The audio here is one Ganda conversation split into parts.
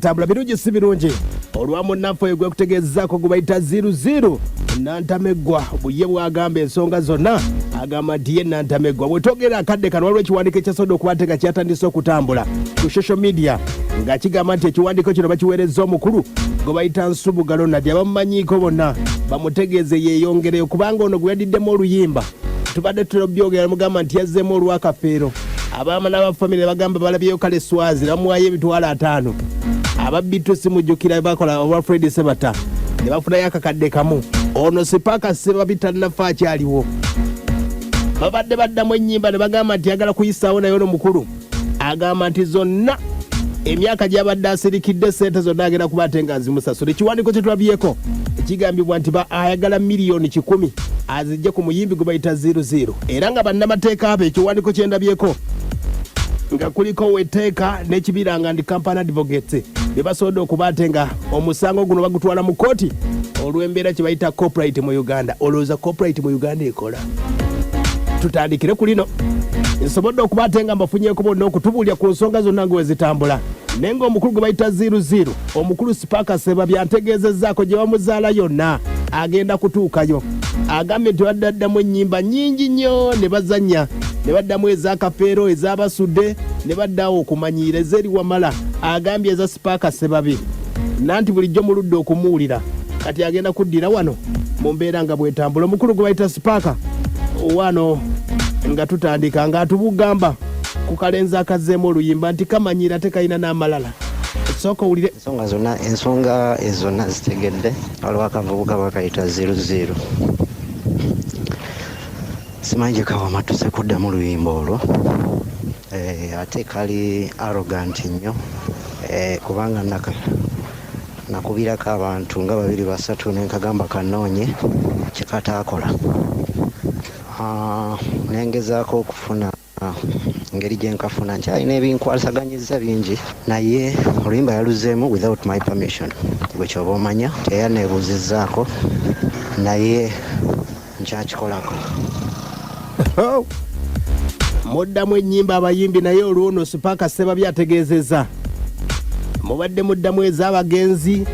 tambula birungi si birungi olwamu naffe gwe kutegezaako gubayita 00 Nantamegwa buye bwagamba ensonga zonna agamba nti ye Nantamegwa bwetwogera akadde kano waliwo ekiwandiiko ekyasobola okubateeka kyatandise okutambula ku social media nga kigamba nti ekiwandiiko kino bakiweereza omukulu gwe bayita Nsubugalo Nadia bamumanyiiko bonna bamutegeeze yeeyongereyo kubanga ono gwe yadiddemu oluyimba tubadde tubyogera mugamba nti yazzeemu olwakafeero abaama n'abafamire bagamba balabyeyo kale Swazi bamuwaayo emitwalo 5 ababbitu simujjukira bakola oba Fred Sebata ne bafunayo akakadde kamu ono Sipaka Sebabi tannafa akyaliwo babadde baddamu ennyimba ne bagamba nti yagala kuyisaawo naye ono mukulu agamba nti zonna emyaka gy'abadde asirikidde sente zonna agenda kuba ate nga nzimusasula ekiwandiiko kye tulabyeko ekigambibwa nti ayagala miliyoni 10 azijje ku muyimbi gwe bayita 00 era nga bannamateeka abe ekiwandiiko kye ndabyeko nga kuliko weteeka n'ekibiranga ndi Kampala Advocates ne basobodde okuba ate nga omusango guno bagutwala mu kooti olw'embeera kye bayita corporate mu Uganda. Olowooza corporate mu Uganda ekola? Tutandikire ku lino nsobodde okuba ate nga mbafunyeeko bonna okutubuulya ku nsonga zonna nga wezitambula naye ng'omukulu gwe bayita 00 omukulu Sipaka Sebabi antegeezezzaako gye bamuzaala yonna agenda kutuukayo agambye nti baddaddamu ennyimba nnyingi nnyo ne bazannya ne baddamu ez'akafeero ez'abasudde ne baddawo okumanyiira ez'eri wamala agambye eza Sipaka Sebabi nanti bulijjo muludde okumuwulira kati agenda kuddira wano mu mbeera nga bwetambula omukulu gwe bayita Sipaka wano nga tutandika nga atubugamba ku kalenzi akazzeemu oluyimba nti kamanyiira tekayina n'amalala sooka owulire ensonga ezonna zitegedde waliwo akavubuka bakayita 00 simanyi gye kawa matuse kuddamu oluyimba olwo ate kali arrogant nnyo kubanga nakubirako abantu nga 2-3 nenkagamba kanoonye kyekataakola nengezaako okufuna ngeri gye nkafuna nkyalina ebinkwasaganyizza bingi naye oluyimba yaluzeemu without my permission bwe kyoba omanya teyaneebuuzizzaako naye nkyakikolako muddamu ennyimba abayimbi naye olwono Sipaka Sebabi ategeezezza mubadde muddamu ez'abagenzi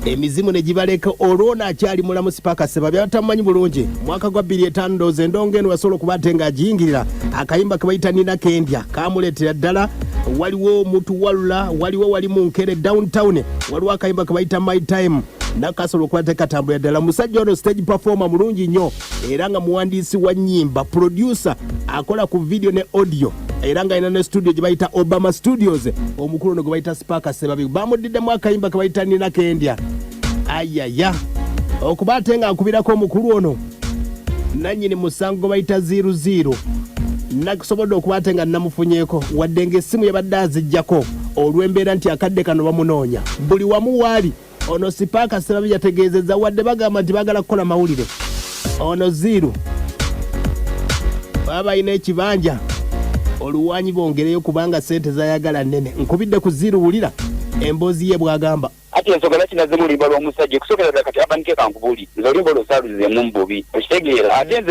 emizimu ne gibaleka olwono akyali mulamu Sipaka Sebabi abatamumanyi bulungi mwaka gwa 2005 ndowooza endongo eno wasobola okuba ate ng'agiyingirira akayimba ke bayita Nina Kendya kamuleetera ddala waliwo Mutuwalula wali mu Nkere downtown waliwo akayimba ke bayita My Time nakasobola okuba tekatambula ddala musajja ono stage performer mulungi nnyo era nga muwandiisi wa nnyimba producer akola ku video ne audio era nga alina ne studio gye bayita Obama Studios omukulu ono gwe bayita Sipaka Sebabi bamudiddemu akayimba ke bayita Nina Kendya ayaya okuba ate nga akubirako omukulu ono nannyini musango bayita 00 nakusobodde okuba ate nga namufunyeeko wadde ng'essimu yabadde azijjako olw'embeera nti akadde kano bamunoonya buli wamu waali ono Sipaka Sebabi yategeezezza wadde bagamba nti bagala kukola mawulire ono 0 baba ina ekibanja oluwanyi bongereyo kubanga sente zayagala nnene nkubidde ku 0 wulira emboozi ye bwagamba ati ensonga nakinaze mulimba lw'omusajja kusokera kati abanike kankubuli nze olimba olwosaaluzizeemu mububi okitegeera ate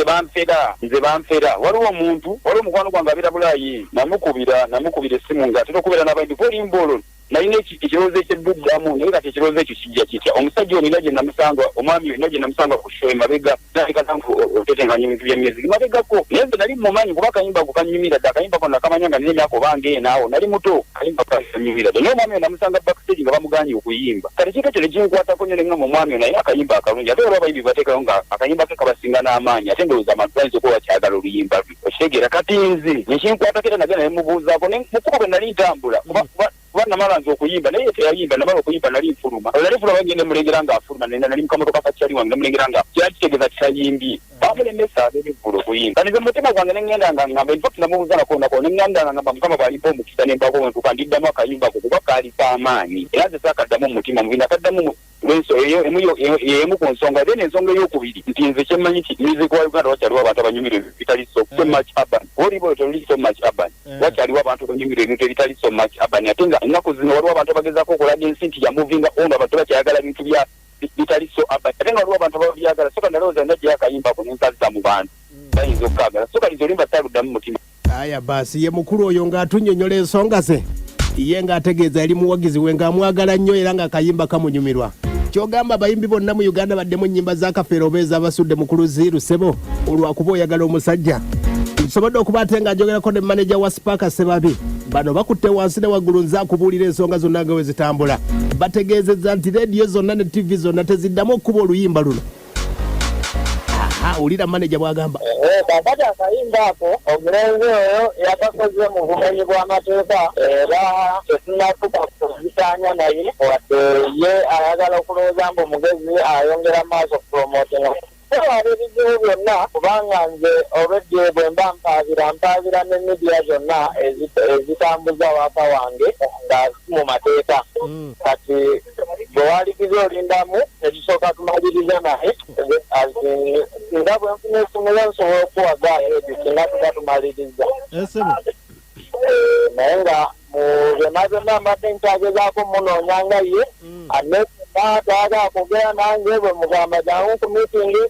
nze banfera waliwo omuntu waliwo omukwano gwange abira bulaayi namukubira essimu nga atera okubeera n'abantu olimba olwo nalina ekirowoozo ekyeddugamu naye kati ekirowoozo ekyo kijja kitya omusajja ono gye namusanga omwami ono gye namusanga ku show emabega nalikazanfu otetenganya ebintu by'emyezi mabegako naye nze nali mumanyi kuba akayimba ako kanyumira dda akayimba kono nakamanya nga nina emyaka obanga enaawo nali muto akayimba kanyumira dda naye omwami ono namusanga backstage nga bamuganye okuyimba kati kiko kyo nekinkwatako nnyo nengamba omwami ono naye akayimba akalungi ate olwa abayimbi bateekayo nga akayimba ke kabasinga n'amaanyi ate ndowooza abantu bayinza okuba bakyagala oluyimba lwe okitegeera kati nze nekinkwatako era nagenda nemubuuzaako mukubo bwe nali ntambula kuba namala nze okuyimba naye teyayimba namala okuyimba nali nfuluma ngende mulengera nga afuluma nali mukamotoka kakyali wange mulengera nga kyali kitegeeza kitayimbi bamulemesa ab'eggulu okuyimba kati nze mutima gwange nengenda nga ngamba infact namubuuza nakonako nenganda nga ngamba mukama bw'alimpa omukisa nembako wentuka ndiddamu akayimba ko kuba kaalipa amaanyi era nze saakaddamu omumutima mubi nakaddamu lwenso emu ku nsonga then ensonga ey'okubiri nti nze kyemmanyi nti music wa Uganda wakyaliwo abantu abanyumira ebintu bitali so much urban wolibo toli so much urban wakyaliwo abantu abanyumira ebintu ebitali so much urban ate nga ennaku zino waliwo abantu abagezaako okulaga ensi nti yamuvinga ono abantu bakyayagala bintu bitali so urban ate nga waliwo abantu ababyagala soka ndalowooza najjayo akayimbako nensazza mu bantu bayinza okukaagala soka lizo olimba taluddamu mutima aya basi ye mukulu oyo ng'atunnyonnyola ensonga ze ye ng'ategeeza eri muwagizi we ng'amwagala nnyo era ng'akayimba kamunyumirwa. Kyogamba abayimbi bonna mu Uganda baddemu ennyimba za kafeero oba ez'abasudde mu Kuluziiru ssebo olwakuba oyagala omusajja. Nsobodde okuba ate ng'ajogerako ne maneja wa Spark Ssebabi. Bano bakutte wansi ne waggulu nze akubuulira ensonga zonna nga we zitambula. Bategeezezza nti leediyo zonna ne TV zonna teziddamu okuba oluyimba luno. Ulira maneja bwagamba. Kakati akayimba ako omulenzi oyo yakakoze mu bumenyi bw'amateeka era tetunnafuka kubisaanya naye wadde ye ayagala okulowooza mbu omugezi ayongera maaso kupromotinga. Waliwo ebizibu byonna kubanga nze olwedde bwe mba mpaabira ne midiya zonna ezitambuza waaka wange nga mu mateeka. Kati bwe walikiza olindamu tetusooka tumaliriza naye nga bwe nfuna essomero nsobola okuwagaayo ebyo singa tuba tumaliriza. Naye nga mu byonna byonna mbadde nkyagezaako munoonya nga ye tayagala kwogera nange bwe mugamba jangu ku miitingi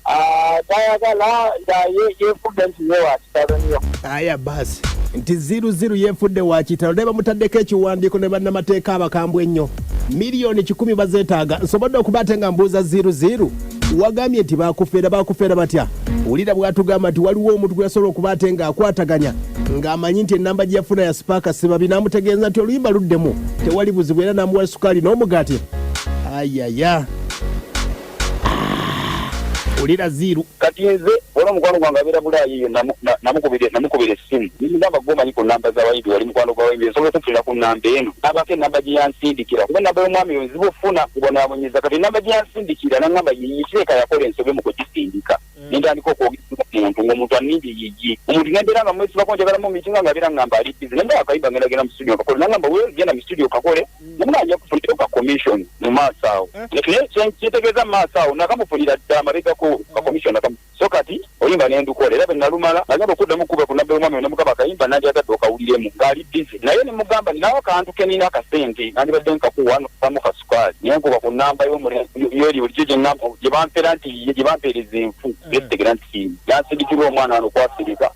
tayagala nga yeefudde nti ye wakitalo nnyo. Aya basi nti 00 yeefudde wakitalo naye bamutaddeko ekiwandiiko ne bannamateeka abakambwe ennyo miliyoni 10 bazeetaaga. Nsobodde okuba ate nga mbuuza 00 wagambye nti bakufeera batya. Wulira bw'atugamba nti waliwo omuntu gwe yasobola okuba ate ng'akwataganya ng'amanyi nti ennamba gye yafuna ya Spark Ssebabi n'amutegeeza nti oluyimba luddemu tewali buzibu era n'amuwa sukaali n'omugaati. Ayaya. Ulira 0. Kati nze wala mukwano gwange abeera bulaayi namukubira essimu nimugamba gwomanyi ku nnamba z'abayimbi wali mukwano gw'abayimbi nsobola okufunira ku nnamba eno nabako ennamba gye yansindikira kuba ennamba y'omwami oyo nzibu ofuna kubonabonyeza kati ennamba gye yansindikira naŋŋamba yiyiteeka yakola ensobe mu kugisindika nentandika okwogeza omuntu ng'omuntu anindi yigi omuntu nembeera nga mwesibako njagala mu mitinga ng'abeera ngamba ali bizi nemba akayimba ngendagenda mu studio kakole naŋŋamba we genda mu studio kakole namuna anja kufunira ka commission mu maaso awo kyetegeeza mu maaso awo nakamufunira ddala amabegako ka commission so kati oyimba nendukola era benalumala agenda okuddamu kuba ku nnamba y'omwami nemugamba akayimba nandyagadde okawuliremu ng'ali bizi naye nemugamba ninawo akantu kenina akasente nandibadde nkakuwanokamu kasukaali naye nkuba ku nnamba y'omuleyeri bulijjo gye bampeera nti gye bampeereza enfu ezitegera nti yansindikirwa omwana wano okwasirika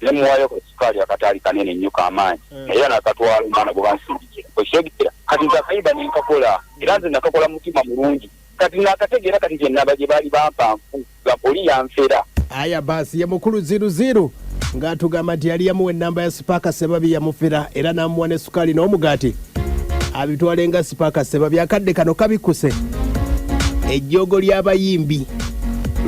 nemuwaayo kasukaali akataali kanene nnyo k'amaanyi era nakatwala omwana gwe bansindikira kwekyegera kati nze akayimba nenkakola era nze nakakola mutima mulungi kati nakategeera kati gye nnaba gye baali bampa nfu nga oli yanfera. Aya basi ye mukulu 00 ng'atugamba nti yali yamuwa ennamba ya Spark Ssebabi yamufera era n'amuwa ne sukaali n'omugaati abitwale nga Spark Ssebabi. Akadde kano kabikuse ejjoogo ly'abayimbi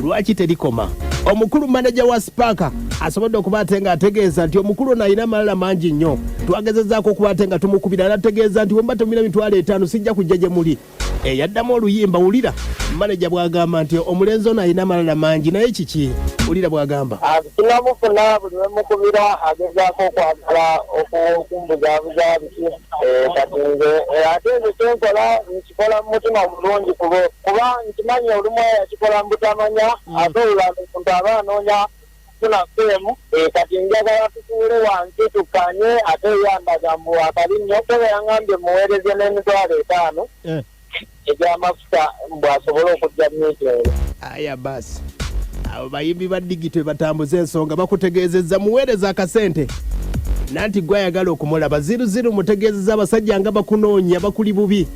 lwaki terikoma. Omukulu maneja wa Spark asobodde okuba ate ng'ategeeza nti omukulu ono alina amalala mangi nnyo twagezezaako okuba ate nga tumukubira n'ategeeza nti wemba tumira 5,000 sijja kujja gye muli. Yaddamu oluyimba wulira maneja bw'agamba nti omulenzi ono alina amalala mangi naye kiki wulira bw'agamba tunamufuna buli wemukubira agezaako okwagala okumbuzaabuza biki kati nze ate nze kyenkola nkikola mu mutima mulungi kuba nkimanyi olumu yakikola mu butamanya ate olulala omuntu aba anoonya kufuna ffeemu kati njagala tutuule wansi tukkanye ate yandaga mbu akali nnyo kuba yangambye muweereze n'5,000 egy'amafuta bw'asobola okujja miitingi. Aya basi abo bayimbi ba digito batambuza ensonga bakutegeezezza muweereza akasente nanti gwe ayagala okumulaba 00 mutegeezezza abasajja nga bakunoonya bakuli bubi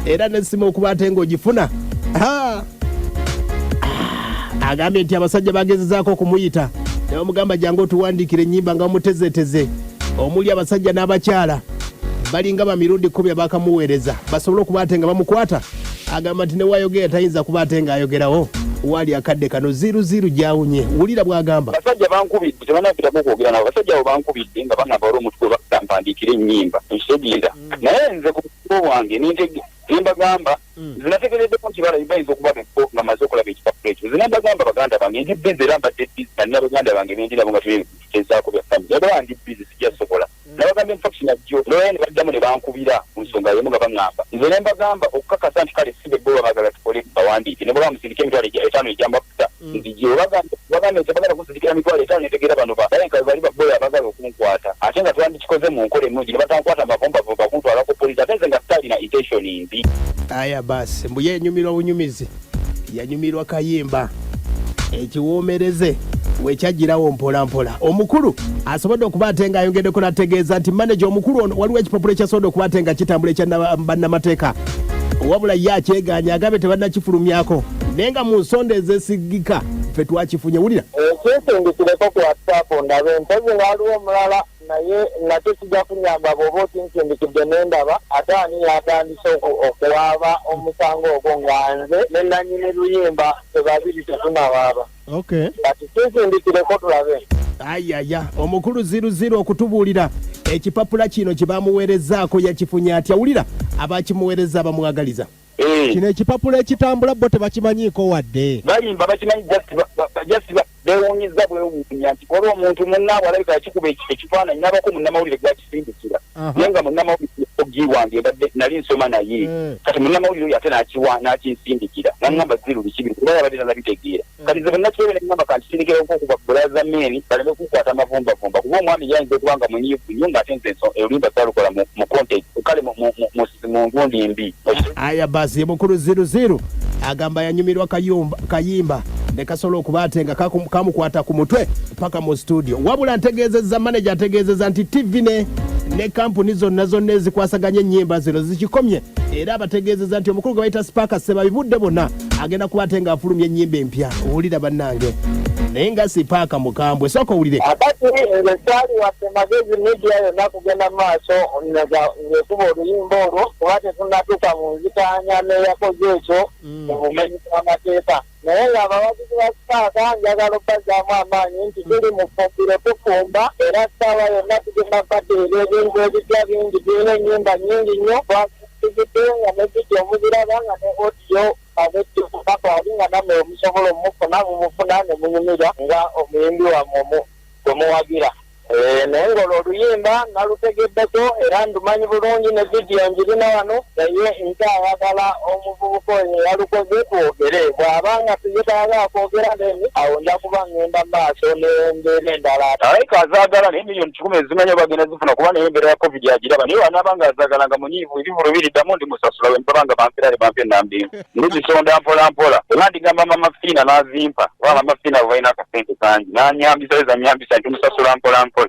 era n'essimu okuba ate ng'ogifuna agambye nti abasajja bagezezaako okumuyita naye omugamba jangu otuwandiikira ennyimba nga bamutezeeteze omuli abasajja n'abakyala balinga bamirundi 10 bakamuweereza basobole okuba ate nga bamukwata. Agamba nti newayogera tayinza kuba ate ng'ayogerawo wali akadde kano 00 gyawunye wulira bw'agamba. Basajja bankubidde tebanapitamu okwogera nabo basajja abo bankubidde nga bangamba olwo omutwe bakampandiikira ennyimba nkitegeeza naye nze ku butuufu bwange nembagamba zinategereddeko nti bayinza okuba beko nga maze okulaba ekipapula ekyo zinembagamba baganda bange ndi bizi era mbadde bizi nalina baganda bange bendirabo nga tutezaako byafamu yabala ndi bizi sijja sobola nabagambye infaction ajjo lwaya ne baddamu ne bankubira mu nsonga y'emu nga baŋŋamba nze ne mbagamba okukakasa nti kale sibe bo bagala tukole bawandiike ne baba musindika emitwalo 5 egy'amafuta nzije bagambye nti bagala kusindikira emitwalo 5 netegeera bano balenka bali baboya abagala okunkwata ate nga twandikikoze mu nkola ennungi ne batankwata mbavumba bakuntwalako poliisi ate nze nga tutalina intention mbi. Aya basi mbuye enyumirwa bunyumizi yanyumirwa kayimba ekiwoomereze wekyagirawo mpola mpola. Omukulu asobodde okuba ate ng'ayongeddeko n'ategeeza nti manager omukulu ono waliwo ekipapula ekyasobodde okuba ate nga kitambula ekya bannamateeka. Wabula ye akyeganya agambye tebannakifulumyako naye nga mu nsonda ezeesigika ffe twakifunye. Wulira kinsindikireko ku WhatsApp ndabe mpozi ngaaliwo omulala naye nate kijja kunyamba bw'oba otinsindikidde n'endaba ate ani yatandise okuwaaba omusango ogwo nga nze ne nannyini luyimba tebabiri tetunawaaba. Kati kinsindikireko tulabe. Ayaya omukulu 00 okutubuulira ekipapula kino kye bamuweerezaako yakifunye atya. Wulira abakimuweereza bamwagaliza kino ekipapula ekitambula bo tebakimanyiiko wadde balimba bakimanyi just beewuunyiza bwewuunya nti waliwo omuntu munnaabwe alabika yakikuba ekifaananyi n'abako munnamawulire gwakisindikira naye nga munnamawulire ogiwange mbadde nali nsoma naye kati munnamawulire oyo ate n'akinsindikira n'aŋŋamba 02 kuba yabadde nalabitegeera kati ze bannakirebe neŋŋamba kankisindikireko okuva ku bulaza meeni baleme kukwata amavumbavumba kuba omwami yayinza okuba nga munyiivu nnyo ng'ate nze oluyimba salukola mu context kale mu ngundi mbi. Aya basi ye mukulu 00 agamba yanyumirwa kayimba ne kasobola okuba ate nga kamukwata ku mutwe paka mu studio. Wabula ntegeezezza manager ategeezezza nti TV ne kampuni zonna ezikwasaganya ennyimba zino zikikomye era abategeezezza nti omukulu gwe bayita Sparker Sebabibudde bonna agenda kuba ate ng'afulumya ennyimba empya. Owulira bannange naye nga Sparker mukambwe sooka owulire akati nze saali watte magezi media yonna kugenda mu maaso ngekuba oluyimba olwo kuba tetunnatuuka mu nzitaanya neyakoze ekyo mu bumenyi bw'amateeka naye ng'abawagizi ba Sparker njagala okubazaamu amaanyi nti tuli mu fumbiro tufumba era ssaawa yonna tugenda kubateera ebintu ebipya bingi tulina ennyimba nnyingi nnyo tugidde nga ne vidiyo muziraba nga ne audio abettipaka ali nga nammwe omusobola omufuna mumufuna ne munyumira nga omuyimbi wammwe gwe muwagira naye ng'olwo oluyimba nalutegeddeko era ndumanyi bulungi ne vidiyo njirina wano naye nkyayagala omuvubuka oyo yalukoze twogere bw'abanga tuyetaaga akwogera neni awo nja kuba ngenda maaso n'embeera endala alabika azaagala naye miliyoni 10 ezimanyi bagenda zifuna kuba naye embeera ya covid agiraba naye wanaabanga azaagalanga munyiivu ebivulo biriddamu ndimusasula we mpabanga bampera ne bampa ennambi ndizisonda mpola mpola era ndigamba mama fiina n'azimpa oba mama fiina balina akasente kangi n'anyambisa eza nyambisa nti musasula mpola mpola